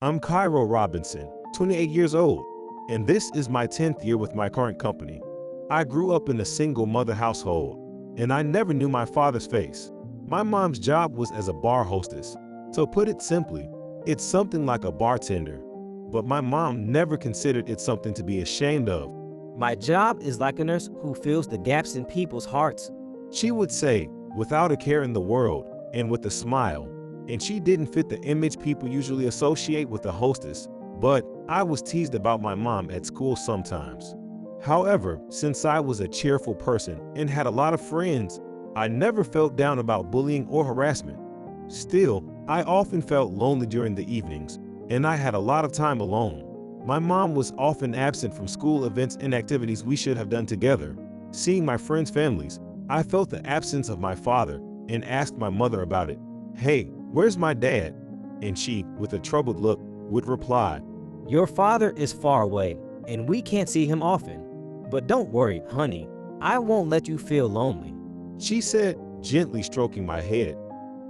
I'm Cairo Robinson, 28 years old, and this is my 10th year with my current company. I grew up in a single mother household, and I never knew my father's face. My mom's job was as a bar hostess. To put it simply, it's something like a bartender. But my mom never considered it something to be ashamed of. My job is like a nurse who fills the gaps in people's hearts. She would say, without a care in the world, and with a smile. And she didn't fit the image people usually associate with a hostess, but I was teased about my mom at school sometimes. However, since I was a cheerful person and had a lot of friends, I never felt down about bullying or harassment. Still, I often felt lonely during the evenings, and I had a lot of time alone. My mom was often absent from school events and activities we should have done together. Seeing my friends' families, I felt the absence of my father and asked my mother about it. "Hey, where's my dad?" And she, with a troubled look, would reply, Your father is far away, and we can't see him often. But don't worry, honey, I won't let you feel lonely. she said, gently stroking my head.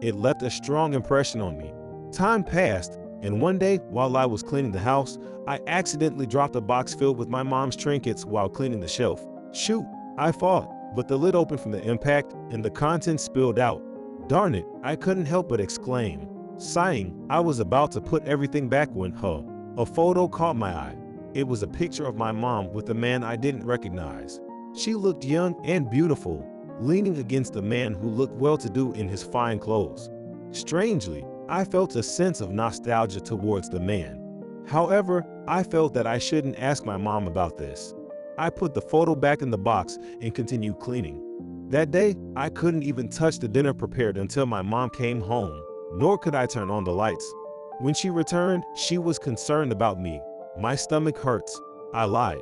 It left a strong impression on me. Time passed, and one day, while I was cleaning the house, I accidentally dropped a box filled with my mom's trinkets while cleaning the shelf. Shoot, I thought, but the lid opened from the impact, and the contents spilled out. Darn it, I couldn't help but exclaim. Sighing, I was about to put everything back when, a photo caught my eye. It was a picture of my mom with a man I didn't recognize. She looked young and beautiful, leaning against a man who looked well-to-do in his fine clothes. Strangely, I felt a sense of nostalgia towards the man. However, I felt that I shouldn't ask my mom about this. I put the photo back in the box and continued cleaning. That day, I couldn't even touch the dinner prepared until my mom came home, nor could I turn on the lights. When she returned, she was concerned about me. My stomach hurts, I lied.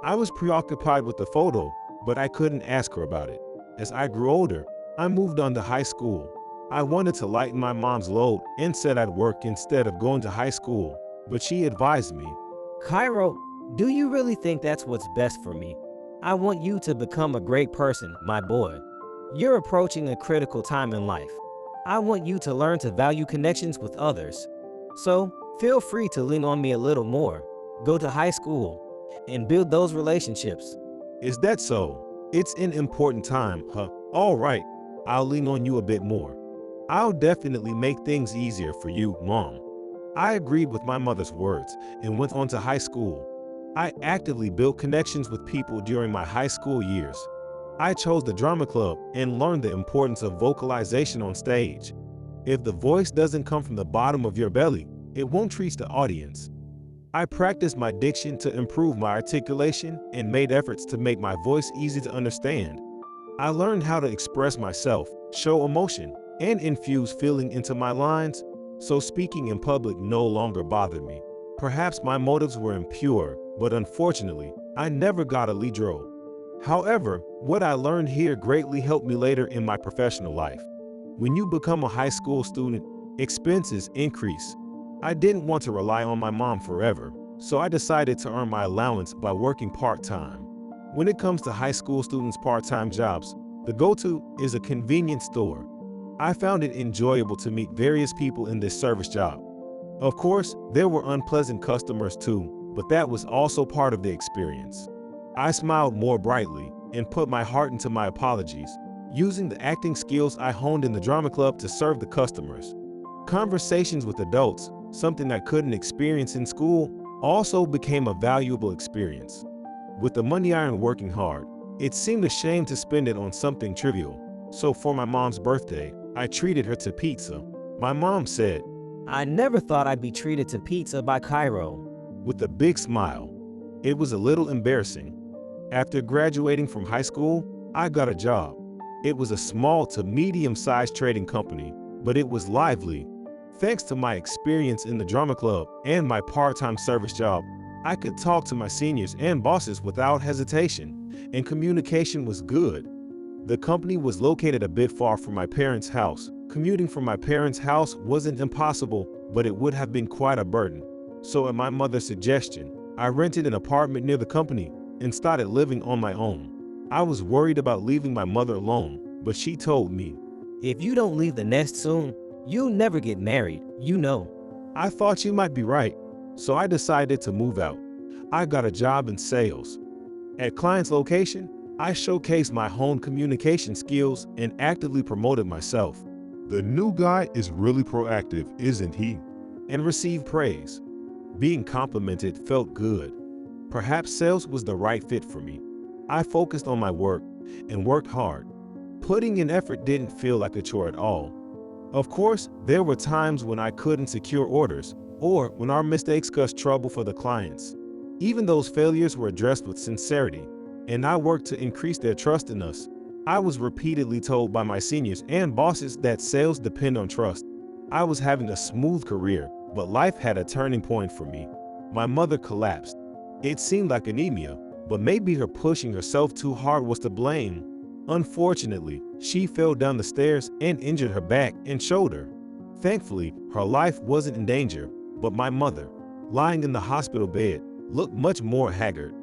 I was preoccupied with the photo, but I couldn't ask her about it. As I grew older, I moved on to high school. I wanted to lighten my mom's load and said I'd work instead of going to high school, but she advised me. Cairo, do you really think that's what's best for me? I want you to become a great person, my boy. You're approaching a critical time in life. I want you to learn to value connections with others. So, feel free to lean on me a little more. Go to high school and build those relationships. Is that so? It's an important time, All right, I'll lean on you a bit more. I'll definitely make things easier for you, Mom. I agreed with my mother's words and went on to high school. I actively built connections with people during my high school years. I chose the drama club and learned the importance of vocalization on stage. If the voice doesn't come from the bottom of your belly, it won't reach the audience. I practiced my diction to improve my articulation and made efforts to make my voice easy to understand. I learned how to express myself, show emotion, and infuse feeling into my lines, so speaking in public no longer bothered me. Perhaps my motives were impure, but unfortunately, I never got a lead role. However, what I learned here greatly helped me later in my professional life. When you become a high school student, expenses increase. I didn't want to rely on my mom forever, so I decided to earn my allowance by working part-time. When it comes to high school students' part-time jobs, the go-to is a convenience store. I found it enjoyable to meet various people in this service job. Of course, there were unpleasant customers too, but that was also part of the experience. I smiled more brightly and put my heart into my apologies, using the acting skills I honed in the drama club to serve the customers. Conversations with adults, something I couldn't experience in school, also became a valuable experience. With the money I earned working hard, it seemed a shame to spend it on something trivial. So for my mom's birthday, I treated her to pizza. My mom said, I never thought I'd be treated to pizza by Cairo. With a big smile. It was a little embarrassing. After graduating from high school, I got a job. It was a small to medium-sized trading company, but it was lively. Thanks to my experience in the drama club and my part-time service job, I could talk to my seniors and bosses without hesitation, and communication was good. The company was located a bit far from my parents' house. Commuting from my parents' house wasn't impossible, but it would have been quite a burden. So at my mother's suggestion, I rented an apartment near the company and started living on my own. I was worried about leaving my mother alone, but she told me, If you don't leave the nest soon, you'll never get married, you know. I thought you might be right, so I decided to move out. I got a job in sales. At client's location, I showcased my home communication skills and actively promoted myself. The new guy is really proactive, isn't he? And received praise. Being complimented felt good. Perhaps sales was the right fit for me. I focused on my work and worked hard. Putting in effort didn't feel like a chore at all. Of course, there were times when I couldn't secure orders or when our mistakes caused trouble for the clients. Even those failures were addressed with sincerity, and I worked to increase their trust in us. I was repeatedly told by my seniors and bosses that sales depend on trust. I was having a smooth career, but life had a turning point for me. My mother collapsed. It seemed like anemia, but maybe her pushing herself too hard was to blame. Unfortunately, she fell down the stairs and injured her back and shoulder. Thankfully, her life wasn't in danger, but my mother, lying in the hospital bed, looked much more haggard.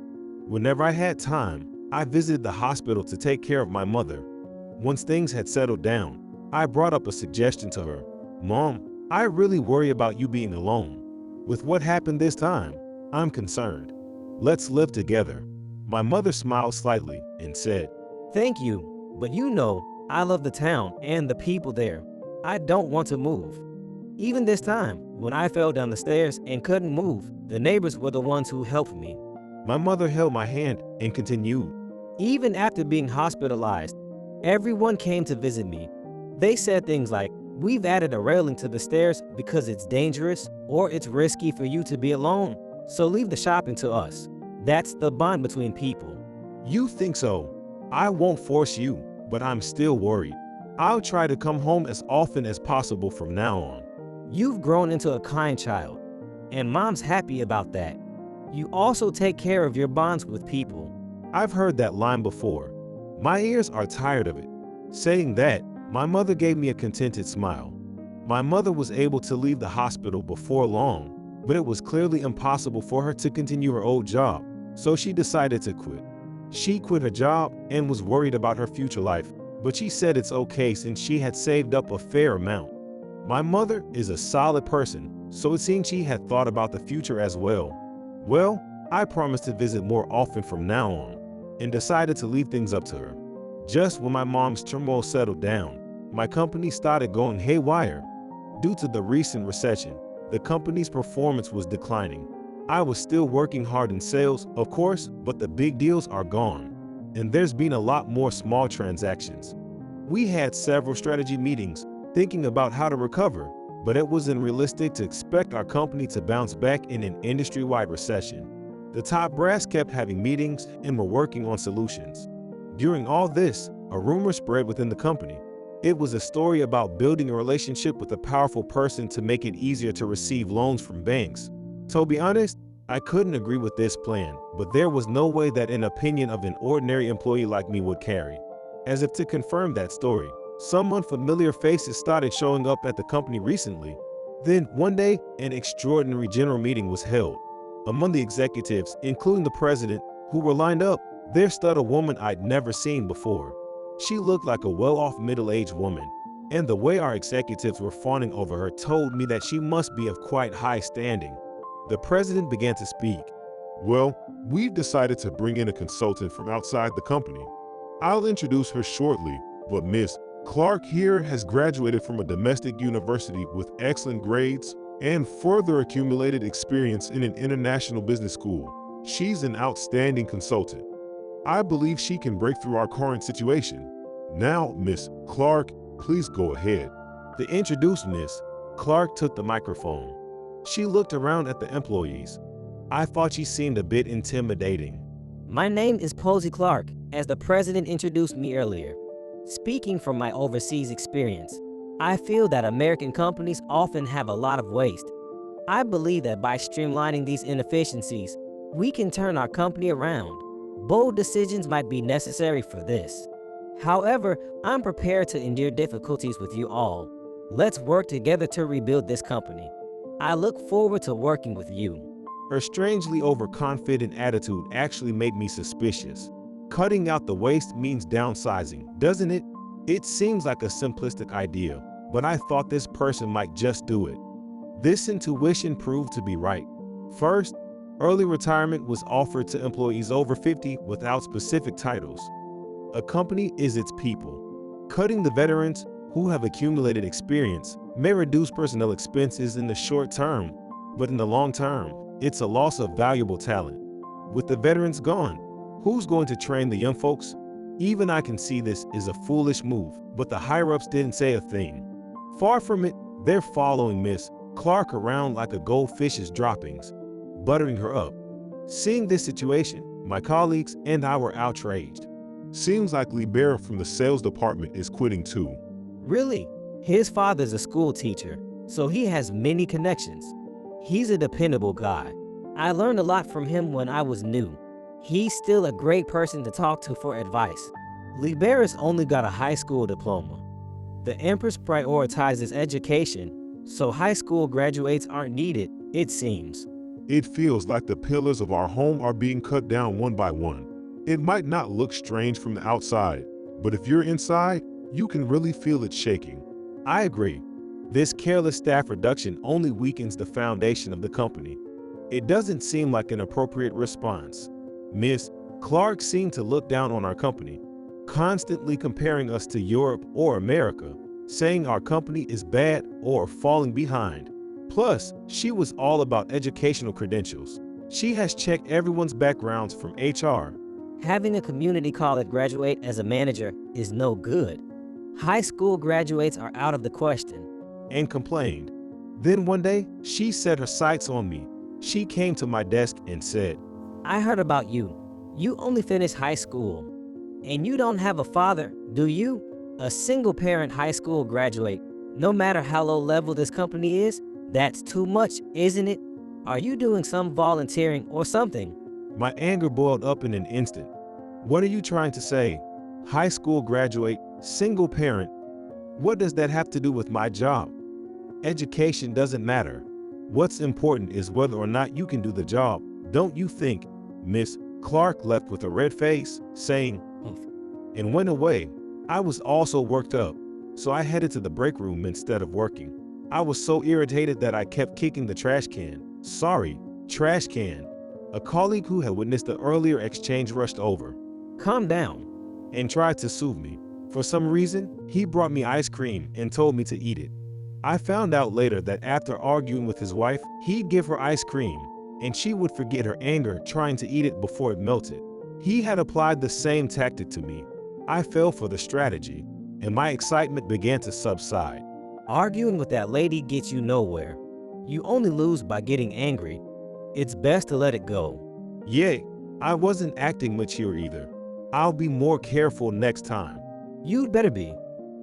Whenever I had time, I visited the hospital to take care of my mother. Once things had settled down, I brought up a suggestion to her. "Mom, I really worry about you being alone. With what happened this time, I'm concerned. Let's live together." My mother smiled slightly and said, Thank you, but you know, I love the town and the people there. I don't want to move. Even this time, when I fell down the stairs and couldn't move, the neighbors were the ones who helped me. My mother held my hand and continued, Even after being hospitalized, everyone came to visit me. They said things like, "We've added a railing to the stairs because it's dangerous or it's risky for you to be alone, so leave the shopping to us." That's the bond between people. "You think so? I won't force you, but I'm still worried. I'll try to come home as often as possible from now on." You've grown into a kind child, and Mom's happy about that. You also take care of your bonds with people. I've heard that line before. My ears are tired of it. Saying that, my mother gave me a contented smile. My mother was able to leave the hospital before long, but it was clearly impossible for her to continue her old job, so she decided to quit. She quit her job and was worried about her future life, but she said it's okay since she had saved up a fair amount. My mother is a solid person, so it seemed she had thought about the future as well. Well, I promised to visit more often from now on, and decided to leave things up to her. Just when my mom's turmoil settled down, my company started going haywire. Due to the recent recession, the company's performance was declining. I was still working hard in sales, of course, but the big deals are gone, and there's been a lot more small transactions. We had several strategy meetings, thinking about how to recover, but it wasn't realistic to expect our company to bounce back in an industry-wide recession. The top brass kept having meetings and were working on solutions. During all this, a rumor spread within the company. It was a story about building a relationship with a powerful person to make it easier to receive loans from banks. To be honest, I couldn't agree with this plan, but there was no way that an opinion of an ordinary employee like me would carry. As if to confirm that story, some unfamiliar faces started showing up at the company recently. Then, one day, an extraordinary general meeting was held. Among the executives, including the president, who were lined up, there stood a woman I'd never seen before. She looked like a well-off middle-aged woman, and the way our executives were fawning over her told me that she must be of quite high standing. The president began to speak. "Well, we've decided to bring in a consultant from outside the company. I'll introduce her shortly, but Miss Clark here has graduated from a domestic university with excellent grades and further accumulated experience in an international business school. She's an outstanding consultant. I believe she can break through our current situation. Now, Miss Clark, please go ahead." The introduced Miss Clark took the microphone. She looked around at the employees. I thought she seemed a bit intimidating. My name is Posey Clark, as the president introduced me earlier. Speaking from my overseas experience, I feel that American companies often have a lot of waste. I believe that by streamlining these inefficiencies, we can turn our company around. Bold decisions might be necessary for this. However, I'm prepared to endure difficulties with you all. Let's work together to rebuild this company. I look forward to working with you. Her strangely overconfident attitude actually made me suspicious. Cutting out the waste means downsizing, doesn't it? It seems like a simplistic idea, but I thought this person might just do it. This intuition proved to be right. First, early retirement was offered to employees over 50 without specific titles. A company is its people. Cutting the veterans who have accumulated experience may reduce personnel expenses in the short term, but in the long term, it's a loss of valuable talent. With the veterans gone, who's going to train the young folks? Even I can see this is a foolish move, but the higher-ups didn't say a thing. Far from it, they're following Miss Clark around like a goldfish's droppings, buttering her up. Seeing this situation, my colleagues and I were outraged. Seems like Libera from the sales department is quitting too. Really? His father's a school teacher, so he has many connections. He's a dependable guy. I learned a lot from him when I was new. He's still a great person to talk to for advice. Libera's only got a high school diploma. The Empress prioritizes education, so high school graduates aren't needed, it seems. It feels like the pillars of our home are being cut down one by one. It might not look strange from the outside, but if you're inside, you can really feel it shaking. I agree. This careless staff reduction only weakens the foundation of the company. It doesn't seem like an appropriate response. Miss Clark seemed to look down on our company, constantly comparing us to Europe or America, saying our company is bad or falling behind. Plus, she was all about educational credentials. She has checked everyone's backgrounds from HR. Having a community college graduate as a manager is no good. High school graduates are out of the question. And complained. Then one day, she set her sights on me. She came to my desk and said, I heard about you. You only finished high school. And you don't have a father, do you? A single-parent high school graduate, no matter how low level this company is, that's too much, isn't it? Are you doing some volunteering or something? My anger boiled up in an instant. What are you trying to say? High school graduate, single parent. What does that have to do with my job? Education doesn't matter. What's important is whether or not you can do the job, don't you think? Miss Clark left with a red face, saying, and went away. I was also worked up, so I headed to the break room instead of working. I was so irritated that I kept kicking the trash can. Sorry, trash can. A colleague who had witnessed the earlier exchange rushed over. Calm down. And tried to soothe me. For some reason, he brought me ice cream and told me to eat it. I found out later that after arguing with his wife, he'd give her ice cream, and she would forget her anger trying to eat it before it melted. He had applied the same tactic to me. I fell for the strategy, and my excitement began to subside. Arguing with that lady gets you nowhere. You only lose by getting angry. It's best to let it go. Yeah, I wasn't acting mature either. I'll be more careful next time. You'd better be.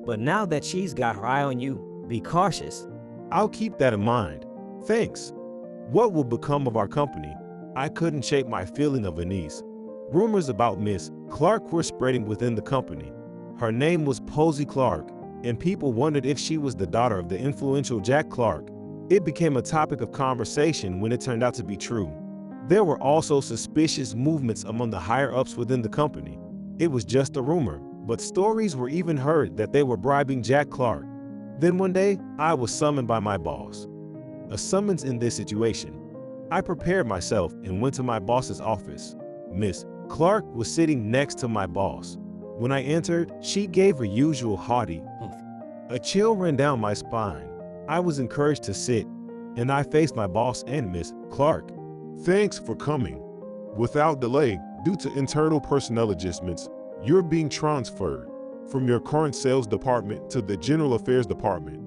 But now that she's got her eye on you, be cautious. I'll keep that in mind. Thanks. What will become of our company? I couldn't shake my feeling of unease. Rumors about Miss Clark were spreading within the company. Her name was Posey Clark, and people wondered if she was the daughter of the influential Jack Clark. It became a topic of conversation when it turned out to be true. There were also suspicious movements among the higher-ups within the company. It was just a rumor, but stories were even heard that they were bribing Jack Clark. Then one day, I was summoned by my boss. A summons in this situation. I prepared myself and went to my boss's office. Miss Clark was sitting next to my boss. When I entered, she gave her usual haughty. A chill ran down my spine. I was encouraged to sit, and I faced my boss and Miss Clark. Thanks for coming. Without delay, due to internal personnel adjustments, you're being transferred from your current sales department to the general affairs department.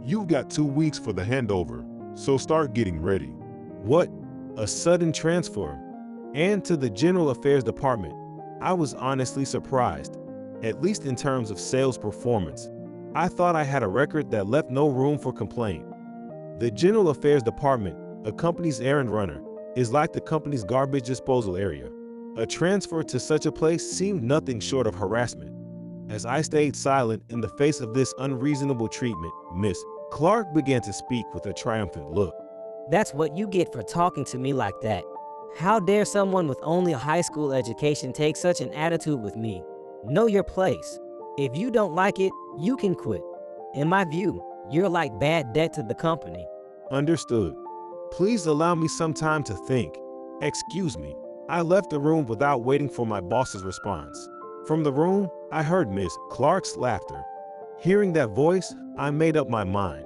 You've got 2 weeks for the handover, so start getting ready. What? A sudden transfer? And to the general affairs department? I was honestly surprised, at least in terms of sales performance. I thought I had a record that left no room for complaint. The general affairs department, a company's errand runner, is like the company's garbage disposal area. A transfer to such a place seemed nothing short of harassment. As I stayed silent in the face of this unreasonable treatment, Miss Clark began to speak with a triumphant look. That's what you get for talking to me like that. How dare someone with only a high school education take such an attitude with me? Know your place. If you don't like it, you can quit. In my view, you're like bad debt to the company. Understood. Please allow me some time to think. Excuse me. I left the room without waiting for my boss's response. From the room, I heard Miss Clark's laughter. Hearing that voice, I made up my mind.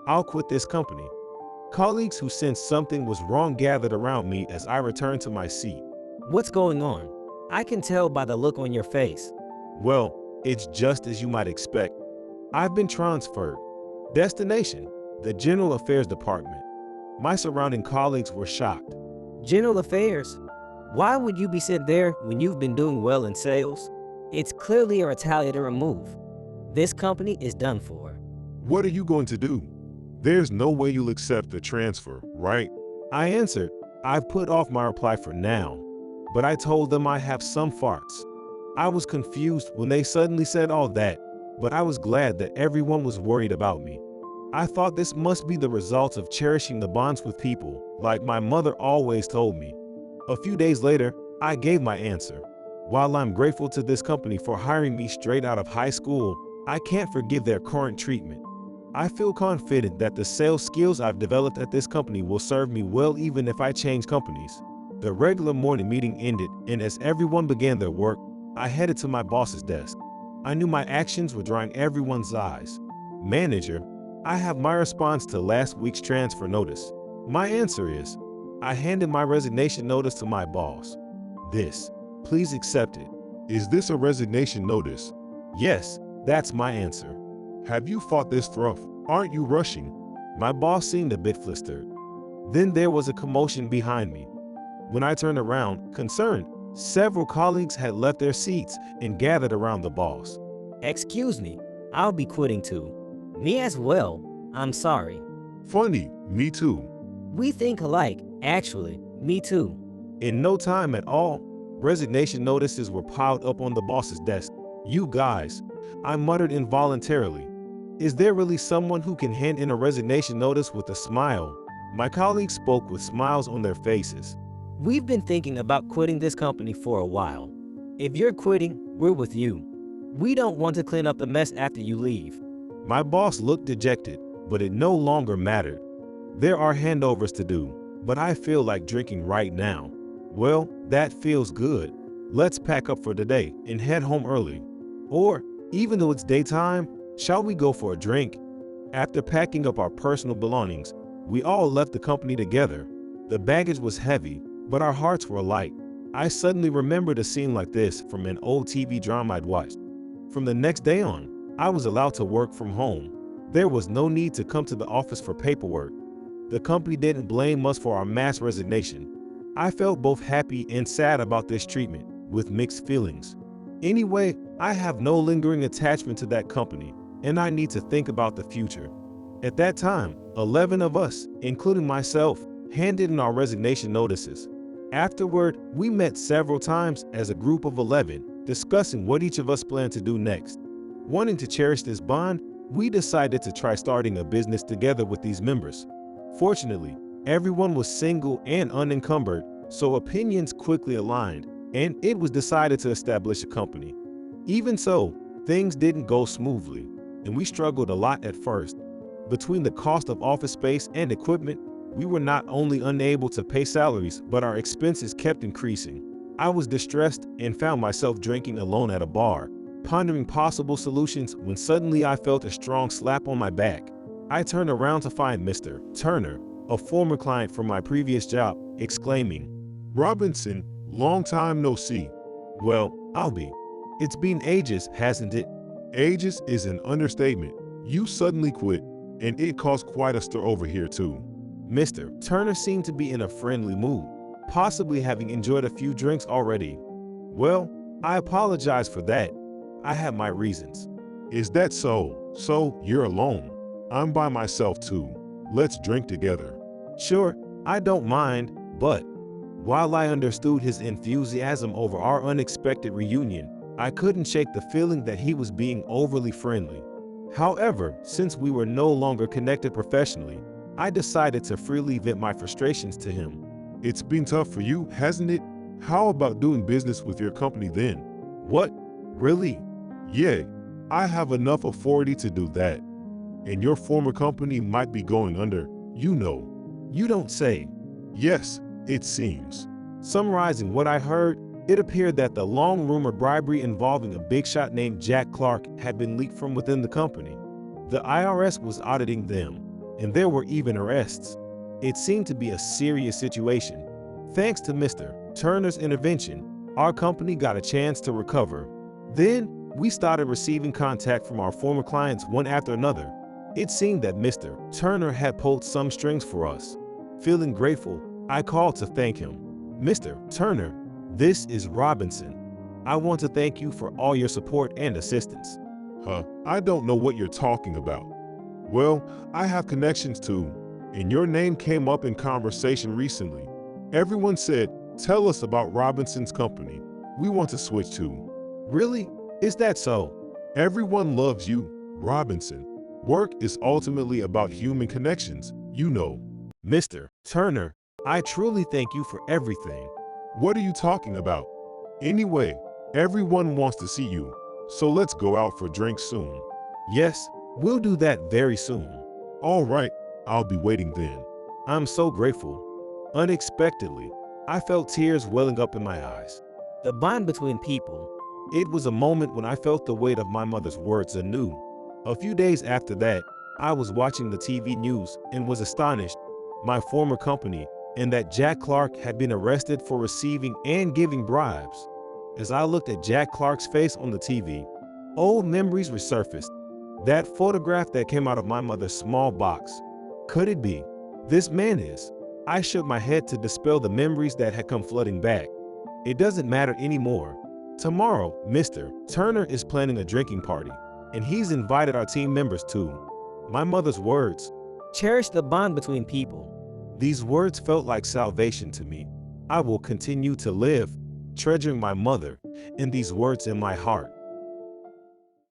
I'll quit this company. Colleagues who sensed something was wrong gathered around me as I returned to my seat. What's going on? I can tell by the look on your face. Well, it's just as you might expect. I've been transferred. Destination, the General Affairs Department. My surrounding colleagues were shocked. General Affairs? Why would you be sent there when you've been doing well in sales? It's clearly a retaliatory move. This company is done for. What are you going to do? There's no way you'll accept the transfer, right? I answered, I've put off my reply for now, but I told them I have some farts. I was confused when they suddenly said all that, but I was glad that everyone was worried about me. I thought this must be the result of cherishing the bonds with people, like my mother always told me. A few days later, I gave my answer. While I'm grateful to this company for hiring me straight out of high school, I can't forgive their current treatment. I feel confident that the sales skills I've developed at this company will serve me well even if I change companies. The regular morning meeting ended, and as everyone began their work, I headed to my boss's desk. I knew my actions were drawing everyone's eyes. Manager, I have my response to last week's transfer notice. My answer is, I handed my resignation notice to my boss. Please accept it. Is this a resignation notice? Yes, that's my answer. Have you fought this rough? Aren't you rushing? My boss seemed a bit flustered. Then there was a commotion behind me. When I turned around, concerned, several colleagues had left their seats and gathered around the boss. Excuse me, I'll be quitting too. Me as well. I'm sorry. Funny, me too. We think alike, actually. Me too. In no time at all, resignation notices were piled up on the boss's desk. You guys, I muttered involuntarily. Is there really someone who can hand in a resignation notice with a smile? My colleagues spoke with smiles on their faces. We've been thinking about quitting this company for a while. If you're quitting, we're with you. We don't want to clean up the mess after you leave. My boss looked dejected, but it no longer mattered. There are handovers to do, but I feel like drinking right now. Well, that feels good. Let's pack up for today and head home early. Or, even though it's daytime, shall we go for a drink? After packing up our personal belongings, we all left the company together. The baggage was heavy, but our hearts were light. I suddenly remembered a scene like this from an old TV drama I'd watched. From the next day on, I was allowed to work from home. There was no need to come to the office for paperwork. The company didn't blame us for our mass resignation. I felt both happy and sad about this treatment, with mixed feelings. Anyway, I have no lingering attachment to that company, and I need to think about the future. At that time, 11 of us, including myself, handed in our resignation notices. Afterward, we met several times as a group of 11, discussing what each of us planned to do next. Wanting to cherish this bond, we decided to try starting a business together with these members. Fortunately, everyone was single and unencumbered, so opinions quickly aligned, and it was decided to establish a company. Even so, things didn't go smoothly, and we struggled a lot at first. Between the cost of office space and equipment, we were not only unable to pay salaries, but our expenses kept increasing. I was distressed and found myself drinking alone at a bar, pondering possible solutions when suddenly I felt a strong slap on my back. I turned around to find Mr. Turner, a former client from my previous job, exclaiming, Robinson, long time no see. Well, I'll be. It's been ages, hasn't it? Ages is an understatement. You suddenly quit, and it caused quite a stir over here too. Mr. Turner seemed to be in a friendly mood, possibly having enjoyed a few drinks already. Well, I apologize for that. I have my reasons. Is that so? So, you're alone. I'm by myself too. Let's drink together. Sure, I don't mind, but while I understood his enthusiasm over our unexpected reunion, I couldn't shake the feeling that he was being overly friendly. However, since we were no longer connected professionally, I decided to freely vent my frustrations to him. It's been tough for you, hasn't it? How about doing business with your company then? What? Really? Yeah, I have enough authority to do that. And your former company might be going under. You know. You don't say. Yes, it seems. Summarizing what I heard, it appeared that the long-rumored bribery involving a big shot named Jack Clark had been leaked from within the company. The IRS was auditing them, and there were even arrests. It seemed to be a serious situation. Thanks to Mr. Turner's intervention, our company got a chance to recover. Then, we started receiving contact from our former clients one after another. It seemed that Mr. Turner had pulled some strings for us. Feeling grateful, I called to thank him. Mr. Turner, this is Robinson. I want to thank you for all your support and assistance. I don't know what you're talking about. Well, I have connections too, and your name came up in conversation recently. Everyone said, tell us about Robinson's company. We want to switch too. Really? Is that so? Everyone loves you, Robinson. Work is ultimately about human connections, you know. Mr. Turner, I truly thank you for everything. What are you talking about? Anyway, everyone wants to see you, so let's go out for drinks soon. Yes, we'll do that very soon. All right, I'll be waiting then. I'm so grateful. Unexpectedly, I felt tears welling up in my eyes. The bond between people. It was a moment when I felt the weight of my mother's words anew. A few days after that, I was watching the TV news and was astonished. My former company, and that Jack Clark had been arrested for receiving and giving bribes. As I looked at Jack Clark's face on the TV, old memories resurfaced. That photograph that came out of my mother's small box. Could it be? This man is. I shook my head to dispel the memories that had come flooding back. It doesn't matter anymore. Tomorrow, Mr. Turner is planning a drinking party, and he's invited our team members too. My mother's words. Cherish the bond between people. These words felt like salvation to me. I will continue to live, treasuring my mother and these words in my heart.